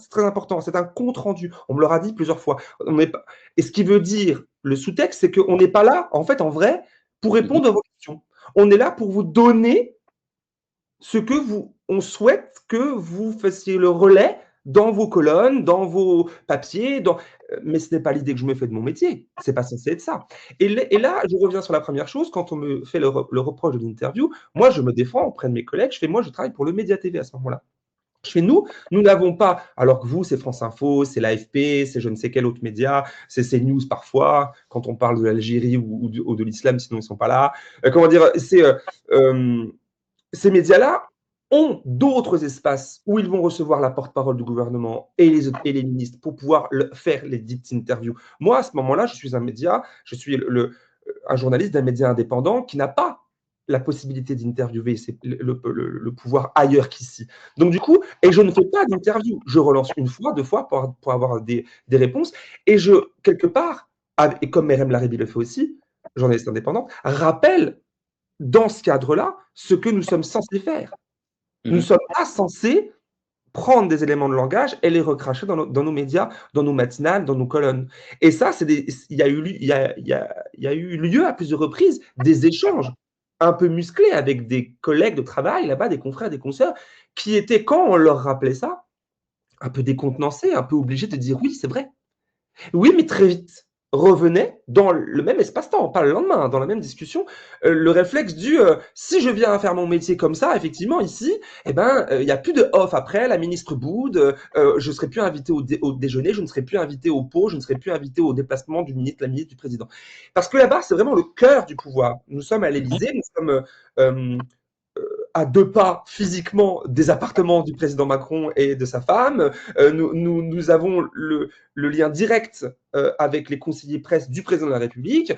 c'est très important, c'est un compte rendu. On me l'aura dit plusieurs fois. On n'est pas... Et ce qui veut dire, le sous-texte, c'est qu'on n'est pas là, en fait, en vrai, pour répondre à vos questions. On est là pour vous donner ce que on souhaite que vous fassiez le relais dans vos colonnes, dans vos papiers, mais ce n'est pas l'idée que je me fais de mon métier. C'est pas censé être ça. Et là, je reviens sur la première chose. Quand on me fait le reproche de l'interview, moi, je me défends auprès de mes collègues. Moi, je travaille pour le Média TV à ce moment-là. Chez nous, nous n'avons pas, alors que vous, c'est France Info, c'est l'AFP, c'est je ne sais quel autre média, c'est CNews parfois, quand on parle de l'Algérie ou de l'islam, sinon ils ne sont pas là. Comment dire, ces médias-là ont d'autres espaces où ils vont recevoir la porte-parole du gouvernement et les ministres pour pouvoir faire les dites interviews. Moi, à ce moment-là, je suis un média, je suis un journaliste d'un média indépendant qui n'a pas la possibilité d'interviewer le pouvoir ailleurs qu'ici. Donc, du coup, et je ne fais pas d'interview. Je relance une fois, deux fois pour avoir des réponses. Et quelque part, et comme Merem Larabi le fait aussi, journaliste indépendant, rappelle dans ce cadre-là, ce que nous sommes censés faire. Nous ne sommes pas censés prendre des éléments de langage et les recracher dans nos médias, dans nos matinales, dans nos colonnes. Et ça, il y a eu lieu à plusieurs reprises des échanges un peu musclés avec des collègues de travail là-bas, des confrères, des consoeurs, qui étaient, quand on leur rappelait ça, un peu décontenancés, un peu obligés de dire oui, c'est vrai. Oui, mais très vite revenait dans le même espace-temps, pas le lendemain, dans la même discussion, le réflexe si je viens à faire mon métier comme ça, effectivement, ici, eh ben, il n'y a plus de off après, la ministre boude, je ne serai plus invité au déjeuner, je ne serai plus invité au pot, je ne serai plus invité au déplacement du ministre, la ministre, du président. Parce que là-bas, c'est vraiment le cœur du pouvoir. Nous sommes à l'Élysée, nous sommes à 2 pas physiquement des appartements du président Macron et de sa femme. Nous avons le lien direct avec les conseillers presse du président de la République.